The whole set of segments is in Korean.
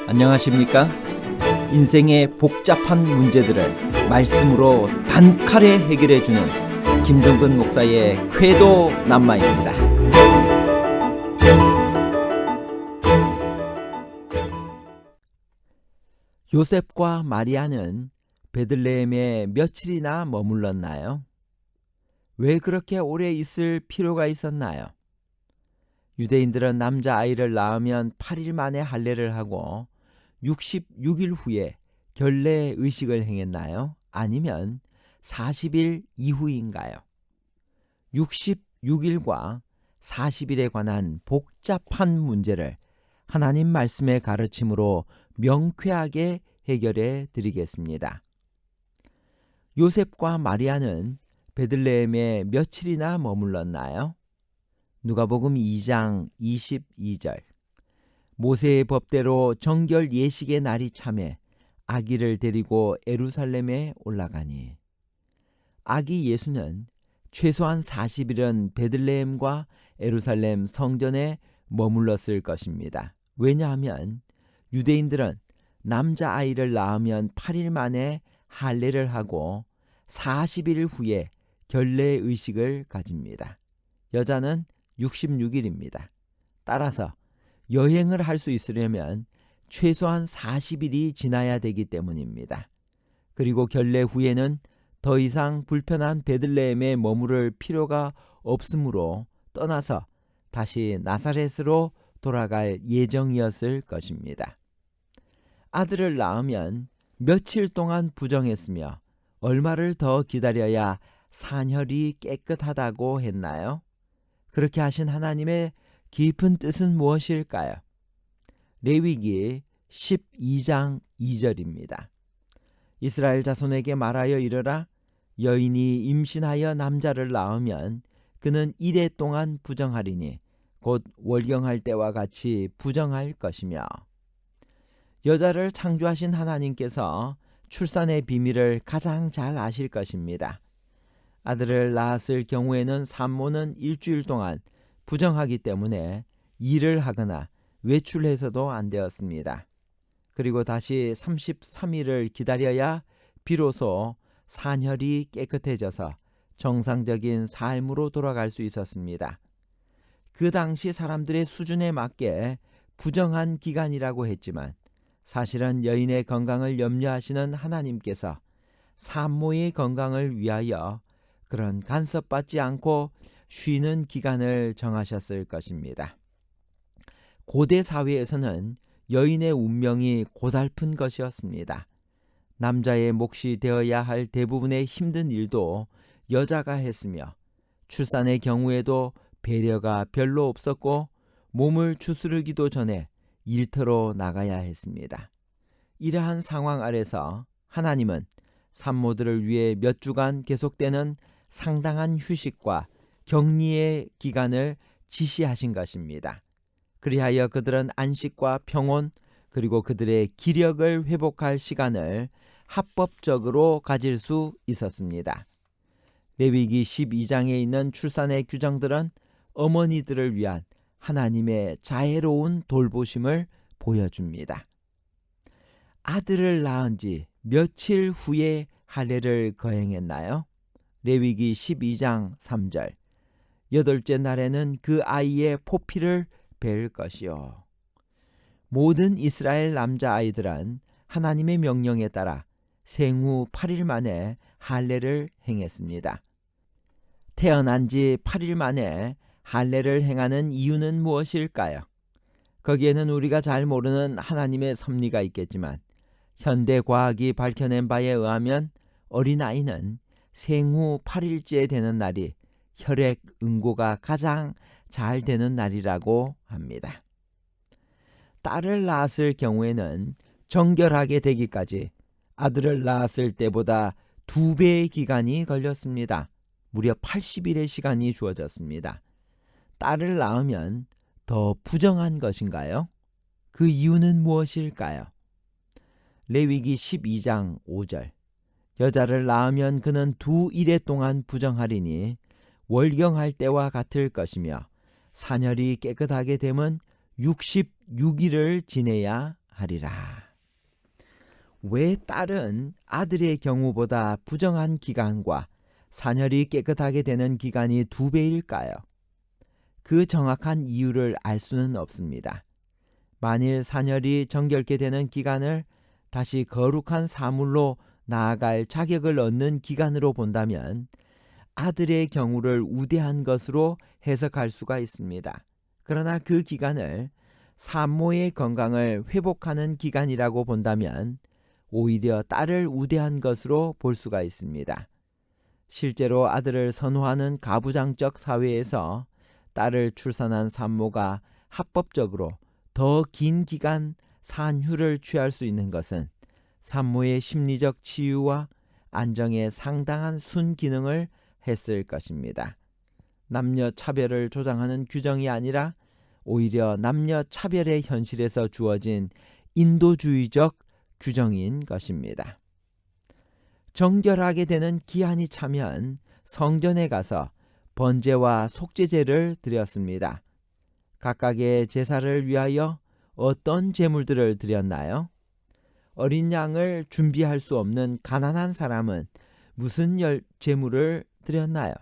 안녕하십니까? 인생의 복잡한 문제들을 말씀으로 단칼에 해결해주는 김종근 목사의 쾌도 남마입니다. 요셉과 마리아는 베들레헴에 며칠이나 머물렀나요? 왜 그렇게 오래 있을 필요가 있었나요? 유대인들은 남자아이를 낳으면 8일 만에 할례를 하고 66일 후에 결례 의식을 행했나요? 아니면 40일 이후인가요? 66일과 40일에 관한 복잡한 문제를 하나님 말씀의 가르침으로 명쾌하게 해결해 드리겠습니다. 요셉과 마리아는 베들레헴에 며칠이나 머물렀나요? 누가복음 2장 22절. 모세의 법대로 정결 예식의 날이 참에 아기를 데리고 예루살렘에 올라가니. 아기 예수는 최소한 40일은 베들레헴과 예루살렘 성전에 머물렀을 것입니다. 왜냐하면 유대인들은 남자아이를 낳으면 8일 만에 할례를 하고 40일 후에 결례 의식을 가집니다. 여자는 66일입니다. 따라서 여행을 할 수 있으려면 최소한 40일이 지나야 되기 때문입니다. 그리고 결례 후에는 더 이상 불편한 베들레헴에 머무를 필요가 없으므로 떠나서 다시 나사렛으로 돌아갈 예정이었을 것입니다. 아들을 낳으면 며칠 동안 부정했으며 얼마를 더 기다려야 산혈이 깨끗하다고 했나요? 그렇게 하신 하나님의 깊은 뜻은 무엇일까요? 레위기 12장 2절입니다. 이스라엘 자손에게 말하여 이르라. 여인이 임신하여 남자를 낳으면 그는 이레 동안 부정하리니 곧 월경할 때와 같이 부정할 것이며. 여자를 창조하신 하나님께서 출산의 비밀을 가장 잘 아실 것입니다. 아들을 낳았을 경우에는 산모는 일주일 동안 부정하기 때문에 일을 하거나 외출해서도 안 되었습니다. 그리고 다시 33일을 기다려야 비로소 산혈이 깨끗해져서 정상적인 삶으로 돌아갈 수 있었습니다. 그 당시 사람들의 수준에 맞게 부정한 기간이라고 했지만 사실은 여인의 건강을 염려하시는 하나님께서 산모의 건강을 위하여 그런 간섭받지 않고 쉬는 기간을 정하셨을 것입니다. 고대 사회에서는 여인의 운명이 고달픈 것이었습니다. 남자의 몫이 되어야 할 대부분의 힘든 일도 여자가 했으며 출산의 경우에도 배려가 별로 없었고 몸을 추스르기도 전에 일터로 나가야 했습니다. 이러한 상황 아래서 하나님은 산모들을 위해 몇 주간 계속되는 상당한 휴식과 격리의 기간을 지시하신 것입니다. 그리하여 그들은 안식과 평온 그리고 그들의 기력을 회복할 시간을 합법적으로 가질 수 있었습니다. 레위기 12장에 있는 출산의 규정들은 어머니들을 위한 하나님의 자애로운 돌보심을 보여줍니다. 아들을 낳은 지 며칠 후에 할례를 거행했나요? 레위기 12장 3절. 8째 날에는 그 아이의 포피를 벨 것이요. 모든 이스라엘 남자아이들은 하나님의 명령에 따라 생후 8일 만에 할례를 행했습니다. 태어난 지 8일 만에 할례를 행하는 이유는 무엇일까요? 거기에는 우리가 잘 모르는 하나님의 섭리가 있겠지만 현대 과학이 밝혀낸 바에 의하면 어린아이는 생후 8일째 되는 날이 혈액 응고가 가장 잘 되는 날이라고 합니다. 딸을 낳았을 경우에는 정결하게 되기까지 아들을 낳았을 때보다 2배의 기간이 걸렸습니다. 무려 80일의 시간이 주어졌습니다. 딸을 낳으면 더 부정한 것인가요? 그 이유는 무엇일까요? 레위기 12장 5절. 여자를 낳으면 그는 2일에 동안 부정하리니 월경할 때와 같을 것이며 산혈이 깨끗하게 되면 66일을 지내야 정결하리라. 왜 딸은 아들의 경우보다 부정한 기간과 사녀리 깨끗하게 되는 기간이 2배일까요? 그 정확한 이유를 알 수는 없습니다. 만일 사녀리 정결케 되는 기간을 다시 거룩한 사물로 나아갈 자격을 얻는 기간으로 본다면 아들의 경우를 우대한 것으로 해석할 수가 있습니다. 그러나 그 기간을 산모의 건강을 회복하는 기간이라고 본다면 오히려 딸을 우대한 것으로 볼 수가 있습니다. 실제로 아들을 선호하는 가부장적 사회에서 딸을 출산한 산모가 합법적으로 더 긴 기간 산휴를 취할 수 있는 것은 산모의 심리적 치유와 안정에 상당한 순기능을 했을 것입니다. 남녀 차별을 조장하는 규정이 아니라 오히려 남녀 차별의 현실에서 주어진 인도주의적 규정인 것입니다. 정결하게 되는 기한이 차면 성전에 가서 번제와 속죄제를 드렸습니다. 각각의 제사를 위하여 어떤 제물들을 드렸나요? 어린 양을 준비할 수 없는 가난한 사람은 무슨 제물을 드렸나요?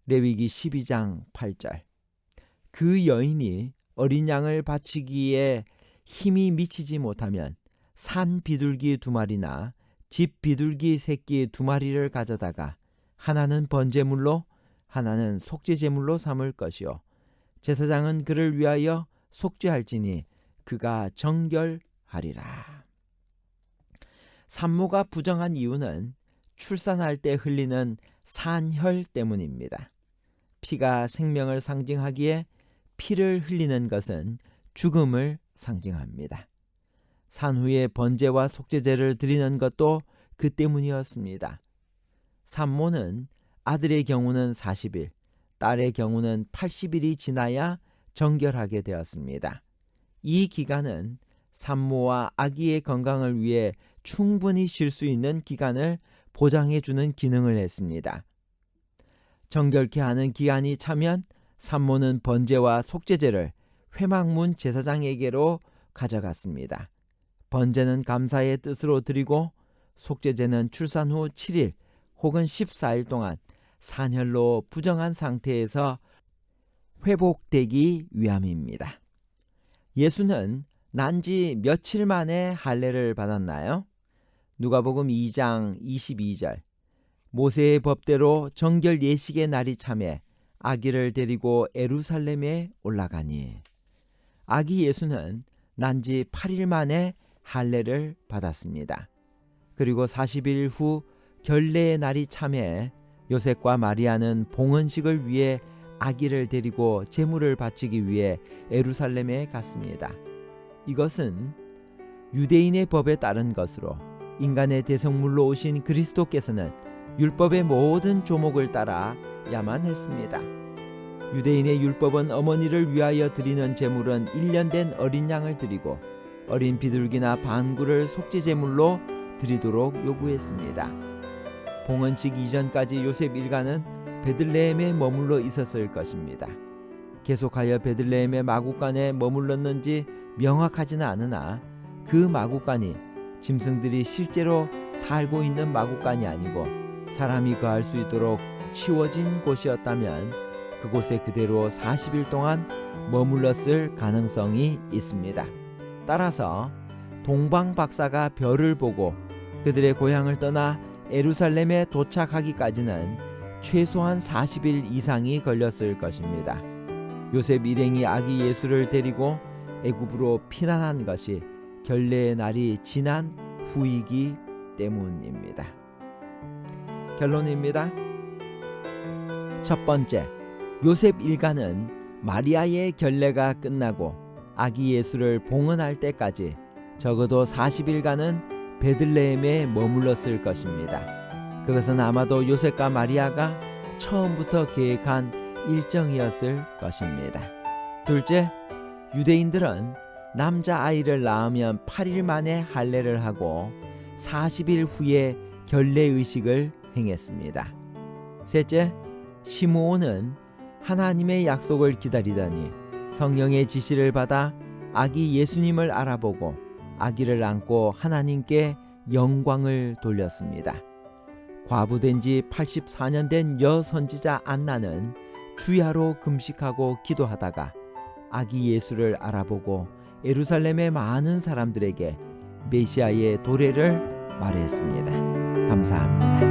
레위기 12장 8절. 그 여인이 어린 양을 바치기에 힘이 미치지 못하면 산 비둘기 2마리나 집 비둘기 새끼 2마리를 가져다가 하나는 번제물로 하나는 속죄제물로 삼을 것이요 제사장은 그를 위하여 속죄할지니 그가 정결하리라. 산모가 부정한 이유는 출산할 때 흘리는 산혈 때문입니다. 피가 생명을 상징하기에 피를 흘리는 것은 죽음을 상징합니다. 산후에 번제와 속죄제를 드리는 것도 그 때문이었습니다. 산모는 아들의 경우는 40일, 딸의 경우는 80일이 지나야 정결하게 되었습니다. 이 기간은 산모와 아기의 건강을 위해 충분히 쉴 수 있는 기간을 보장해주는 기능을 했습니다. 정결케 하는 기한이 차면 산모는 번제와 속죄제를 회막문 제사장에게로 가져갔습니다. 번제는 감사의 뜻으로 드리고 속죄제는 출산 후 7일 혹은 14일 동안 산혈로 부정한 상태에서 회복되기 위함입니다. 예수는 난 지 며칠 만에 할례를 받았나요? 누가복음 2장 22절. 모세의 법대로 정결 예식의 날이 차매 아기를 데리고 예루살렘에 올라가니. 아기 예수는 난 지 8일 만에 할례를 받았습니다. 그리고 40일 후 결례의 날이 차매 요셉과 마리아는 봉헌식을 위해 아기를 데리고 제물을 바치기 위해 예루살렘에 갔습니다. 이것은 유대인의 법에 따른 것으로 인간의 대성물로 오신 그리스도께서는 율법의 모든 조목을 따라야만 했습니다. 유대인의 율법은 어머니를 위하여 드리는 제물은 1년 된 어린 양을 드리고 어린 비둘기나 방구를 속죄제물로 드리도록 요구했습니다. 봉헌식 이전까지 요셉 일가는 베들레헴에 머물러 있었을 것입니다. 계속하여 베들레헴의 마구간에 머물렀는지 명확하지는 않으나 그 마구간이 짐승들이 실제로 살고 있는 마구간이 아니고 사람이 거할 수 있도록 치워진 곳이었다면 그곳에 그대로 40일 동안 머물렀을 가능성이 있습니다. 따라서 동방 박사가 별을 보고 그들의 고향을 떠나 예루살렘에 도착하기까지는 최소한 40일 이상이 걸렸을 것입니다. 요셉 일행이 아기 예수를 데리고 애굽으로 피난한 것이 결례의 날이 지난 후이기 때문입니다. 결론입니다. 첫 번째, 요셉 일가는 마리아의 결례가 끝나고 아기 예수를 봉헌할 때까지 적어도 40일간은 베들레헴에 머물렀을 것입니다. 그것은 아마도 요셉과 마리아가 처음부터 계획한 일정이었을 것입니다. 둘째, 유대인들은 남자아이를 낳으면 8일 만에 할례를 하고 40일 후에 결례의식을 행했습니다. 셋째, 시므온은 하나님의 약속을 기다리더니 성령의 지시를 받아 아기 예수님을 알아보고 아기를 안고 하나님께 영광을 돌렸습니다. 과부된 지 84년 된 여선지자 안나는 주야로 금식하고 기도하다가 아기 예수를 알아보고 예루살렘의 많은 사람들에게 메시아의 도래를 말했습니다. 감사합니다.